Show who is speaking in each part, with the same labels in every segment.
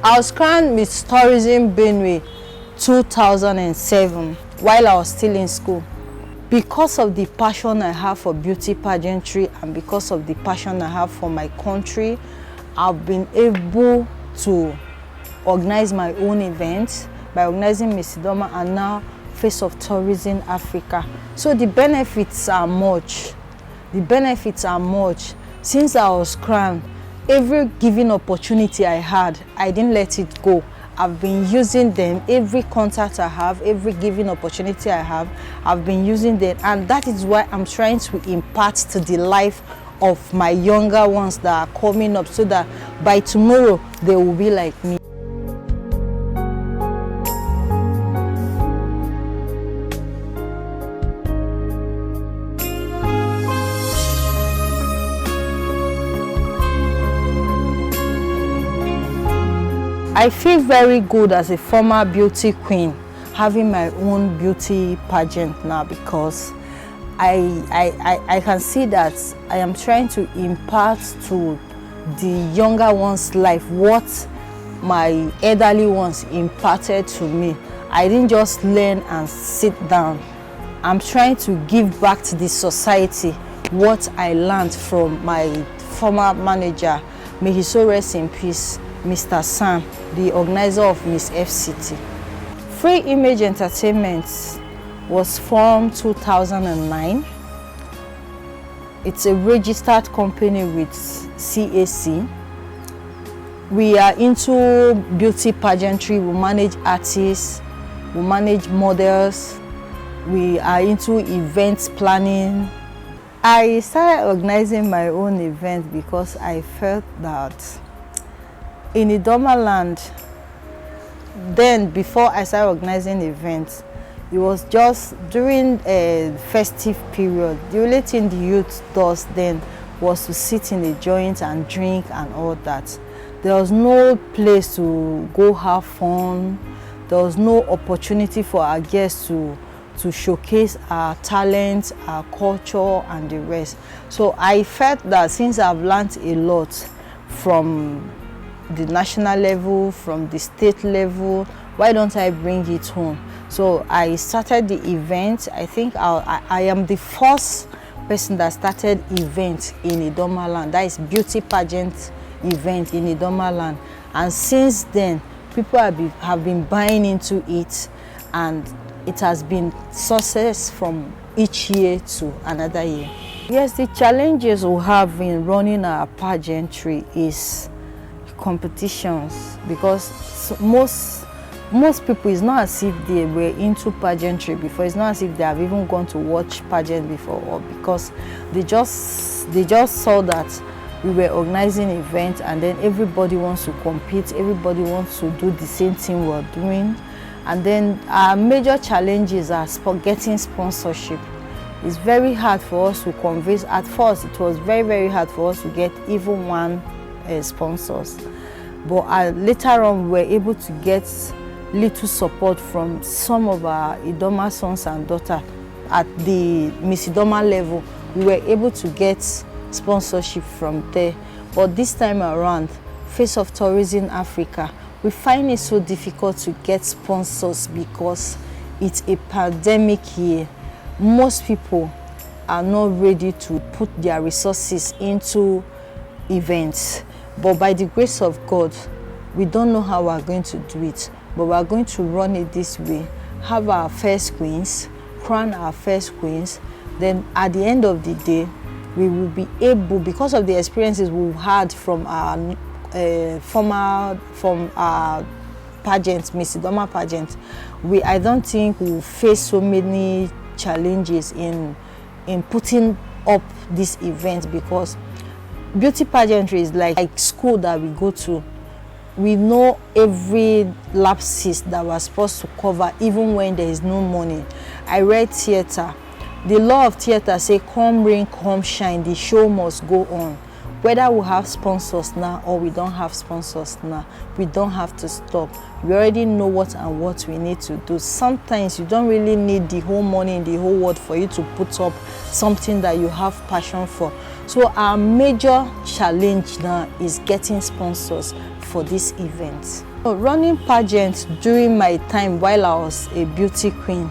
Speaker 1: I was crowned Miss Tourism Benue 2007 while I was still in school. Because of the passion I have for beauty pageantry and because of the passion I have for my country, I've been able to organize my own events by organizing Miss Idoma and now Face of Tourism Africa. So the benefits are much. The benefits are much. Since I was crowned, every given opportunity I had, I didn't let it go. I've been using them. Every contact I have, every given opportunity I have, I've been using them. And that is why I'm trying to impart to the life of my younger ones that are coming up so that by tomorrow they will be like me. I feel very good as a former beauty queen having my own beauty pageant now because I can see that I am trying to impart to the younger ones' life what my elderly ones imparted to me. I didn't just learn and sit down. I'm trying to give back to the society what I learned from my former manager. May he so rest in peace, Mr. Sam, the organizer of Miss FCT. Free Image Entertainment was formed 2009. It's a registered company with CAC. We are into beauty pageantry. We manage artists, we manage models, we are into events planning. I started organizing my own event because I felt that in Idoma land, then before I started organizing events, it was just during a festive period. The only thing the youth does then was to sit in a joint and drink and all that. There was no place to go have fun. There was no opportunity for our guests to showcase our talent, our culture and the rest. So I felt that since I've learned a lot from the national level, from the state level, why don't I bring it home? So I started the event. I think I am the first person that started event in Idoma land. That is beauty pageant event in Idoma land. And since then, people have been buying into it, and it has been success from each year to another year. Yes, the challenges we have in running our pageantry is competitions, because most people, it's not as if they were into pageantry before. It's not as if they have even gone to watch pageant before, or because they just saw that we were organizing events and then everybody wants to compete, everybody wants to do the same thing we're doing. And then our major challenges are getting sponsorship. It's very hard for us to convince. At first, it was very, very hard for us to get even one sponsors. But later on, we were able to get little support from some of our Idoma sons and daughters. At the Miss Idoma level, we were able to get sponsorship from there. But this time around, Face of Tourism Africa, we find it so difficult to get sponsors because it's a pandemic year. Most people are not ready to put their resources into events. But by the grace of God, we don't know how we're going to do it, but we're going to run it this way. Have our first queens, crown our first queens, then at the end of the day, we will be able, because of the experiences we've had from our pageant, Miss Idoma pageant, I don't think we'll face so many challenges in putting up this event, because beauty pageantry is like school that we go to. We know every lapses that we're supposed to cover, even when there is no money. I read theater. The law of theater says, come rain, come shine, the show must go on. Whether we have sponsors now or we don't have sponsors now, we don't have to stop. We already know what we need to do. Sometimes you don't really need the whole money in the whole world for you to put up something that you have passion for. So our major challenge now is getting sponsors for this event. Running pageants during my time while I was a beauty queen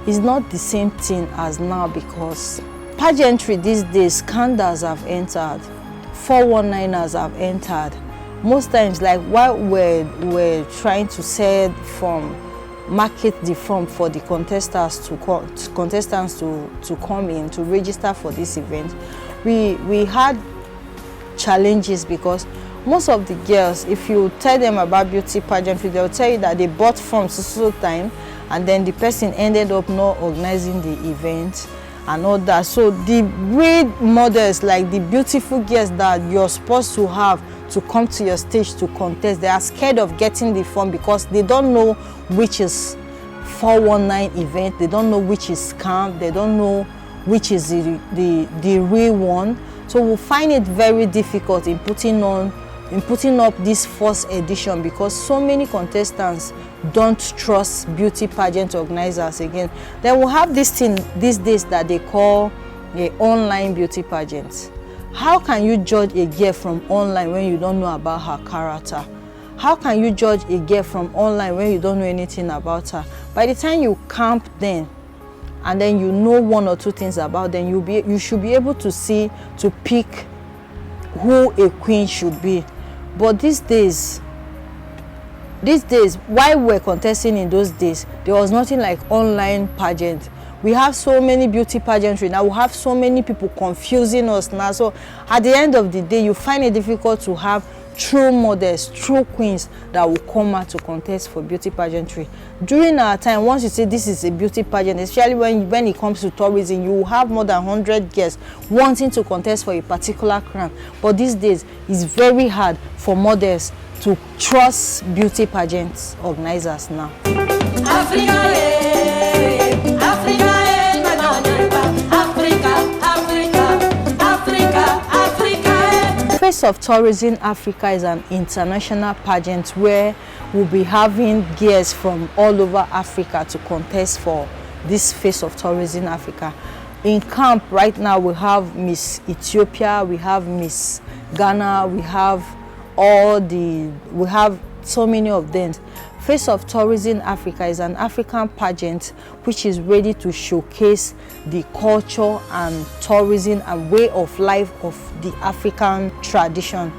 Speaker 1: is not the same thing as now, because pageantry these days, scandals have entered, 419ers have entered. Most times, like while we're trying to sell from market the form for the contestants to come in to register for this event, we had challenges, because most of the girls, if you tell them about beauty pageantry, they'll tell you that they bought forms so time, and then the person ended up not organizing the event and all that. So the real models, like the beautiful girls that you're supposed to have to come to your stage to contest, they are scared of getting the form because they don't know which is 419 event, they don't know which is scam, they don't know which is the real one. So we'll find it very difficult in putting up this first edition, because so many contestants don't trust beauty pageant organizers again. Then we'll have this thing these days that they call the online beauty pageants. How can you judge a girl from online when you don't know about her character? How can you judge a girl from online when you don't know anything about her? By the time you camp them, and then you know one or two things about them, you should be able to pick who a queen should be. But these days, while we're contesting in those days, there was nothing like online pageant. We have so many beauty pageantry now. We have so many people confusing us now. So at the end of the day, you find it difficult to have true models, true queens that will come out to contest for beauty pageantry. During our time, once you say this is a beauty pageant, especially when it comes to tourism, you will have more than 100 girls wanting to contest for a particular crown. But these days, it's very hard for models to trust beauty pageant organizers now. Face of Tourism Africa is an international pageant where we'll be having girls from all over Africa to contest for this Face of Tourism Africa. In camp right now, we have Miss Ethiopia, we have Miss Ghana, we have so many of them. Face of Tourism Africa is an African pageant which is ready to showcase the culture and tourism and way of life of the African tradition.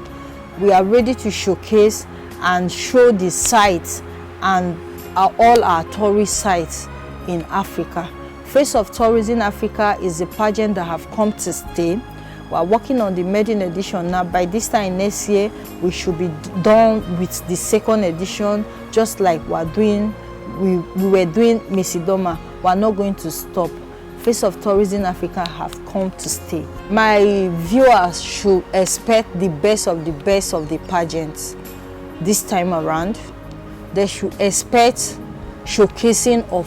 Speaker 1: We are ready to showcase and show the sites and all our tourist sites in Africa. Face of Tourism Africa is a pageant that have come to stay. We are working on the maiden edition now. By this time next year, we should be done with the second edition, just like we were doing Miss Idoma. We are not going to stop. Face of Tourism Africa have come to stay. My viewers should expect the best of the pageants this time around. They should expect showcasing of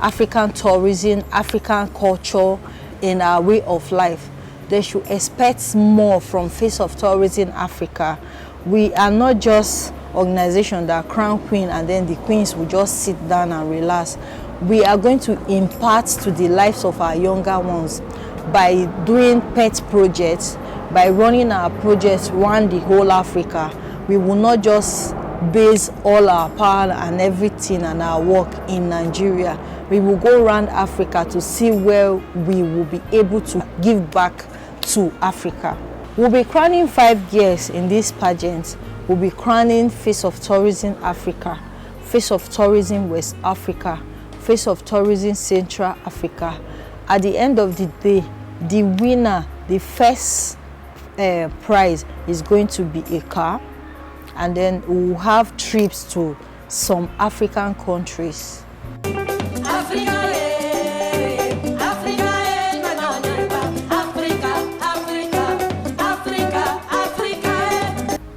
Speaker 1: African tourism, African culture in our way of life. They should expect more from Face of Tourism Africa. We are not just organization that crown queen and then the queens will just sit down and relax. We are going to impart to the lives of our younger ones by doing pet projects, by running our projects around the whole Africa. We will not just base all our power and everything and our work in Nigeria. We will go around Africa to see where we will be able to give back to Africa. We'll be crowning 5 girls in this pageant. We'll be crowning Face of Tourism Africa, Face of Tourism West Africa, Face of Tourism Central Africa. At the end of the day, the winner, the first prize is going to be a car, and then we'll have trips to some African countries.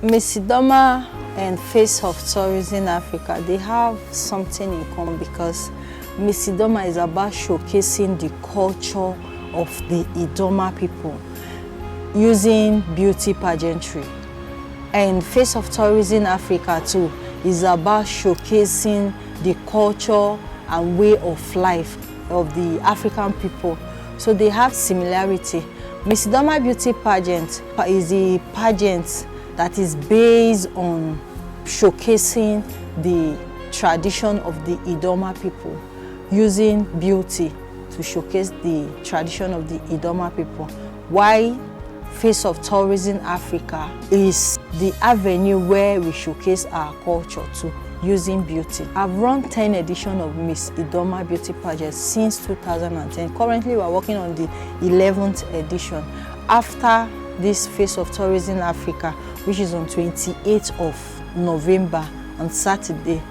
Speaker 1: Miss Idoma and Face of Tourism Africa, they have something in common, because Miss Idoma is about showcasing the culture of the Idoma people using beauty pageantry. And Face of Tourism Africa too is about showcasing the culture and way of life of the African people. So they have similarity. Miss Idoma Beauty Pageant is the pageant that is based on showcasing the tradition of the Idoma people, using beauty to showcase the tradition of the Idoma people. Why Face of Tourism Africa is the avenue where we showcase our culture too, using beauty. I've run 10 editions of Miss Idoma Beauty Pageant since 2010. Currently, we are working on the 11th edition. After this Face of Tourism Africa, which is on 28th of November, on Saturday,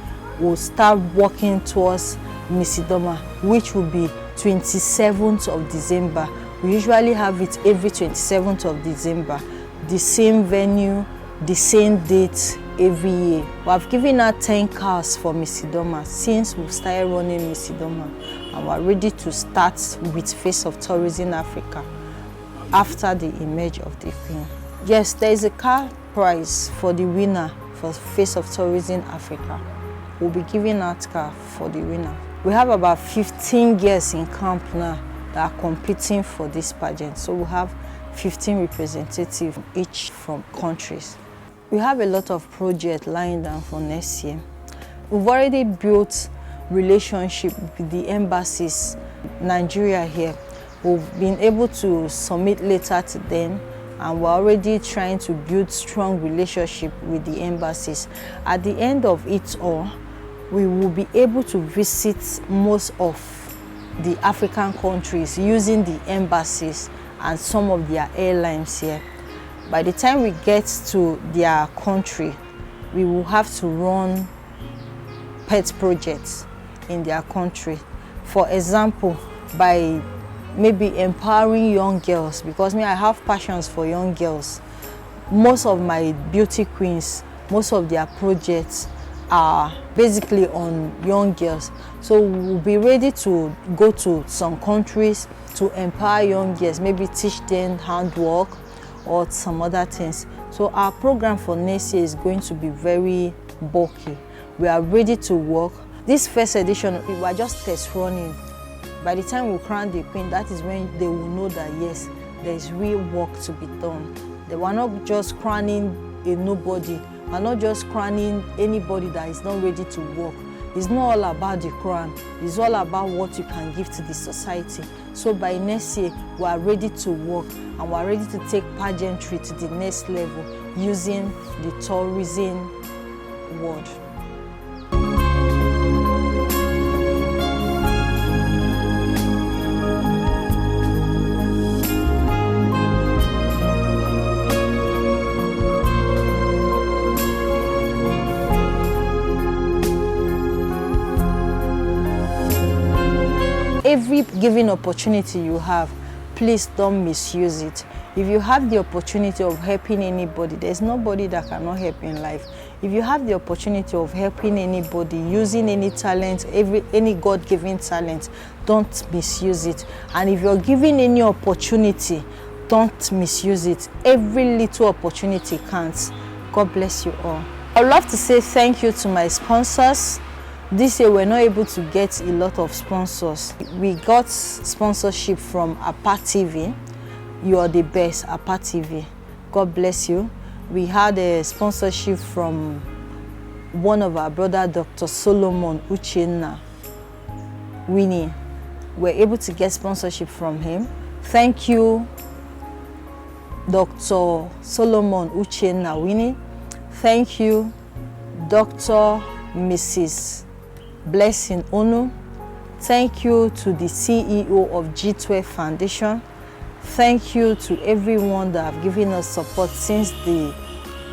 Speaker 1: we'll start working towards Miss Idoma, which will be 27th of December. We usually have it every 27th of December, the same venue, the same date every year. We have given out 10 cars for Miss Idoma since we've started running Miss Idoma, and we're ready to start with Face of Tourism Africa after the image of the Queen. Yes, there is a car prize for the winner for Face of Tourism Africa. We'll be giving out car for the winner. We have about 15 girls in camp now that are competing for this pageant. So we have 15 representatives each from countries. We have a lot of projects lying down for next year. We've already built relationship with the embassies in Nigeria here. We've been able to submit letter to them, and we're already trying to build strong relationship with the embassies. At the end of it all, we will be able to visit most of the African countries using the embassies and some of their airlines here. By the time we get to their country, we will have to run pet projects in their country. For example, by maybe empowering young girls, because I have passions for young girls. Most of my beauty queens, most of their projects are basically on young girls. So we'll be ready to go to some countries to empower young girls, maybe teach them handwork or some other things. So our program for next year is going to be very bulky. We are ready to work. This first edition, we are just test running. By the time we crown the Queen, that is when they will know that yes, there is real work to be done. They were not just crowning a nobody. We're not just crowning anybody that is not ready to work. It's not all about the crown. It's all about what you can give to the society. So by next year, we are ready to work, and we are ready to take pageantry to the next level using the tourism word. Every given opportunity you have, please don't misuse it. If you have the opportunity of helping anybody, there's nobody that cannot help in life. If you have the opportunity of helping anybody, using any talent, any God-given talent, don't misuse it. And if you're given any opportunity, don't misuse it. Every little opportunity counts. God bless you all. I'd love to say thank you to my sponsors. This year, we're not able to get a lot of sponsors. We got sponsorship from APA TV. You are the best, APA TV. God bless you. We had a sponsorship from one of our brother, Dr. Solomon Uchenna Winnie. We're able to get sponsorship from him. Thank you, Dr. Solomon Uchenna Winnie. Thank you, Dr. Mrs. Blessing Onu. Thank you to the CEO of G12 Foundation. Thank you to everyone that have given us support since the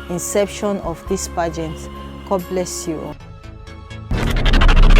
Speaker 1: inception of this pageant. God bless you all.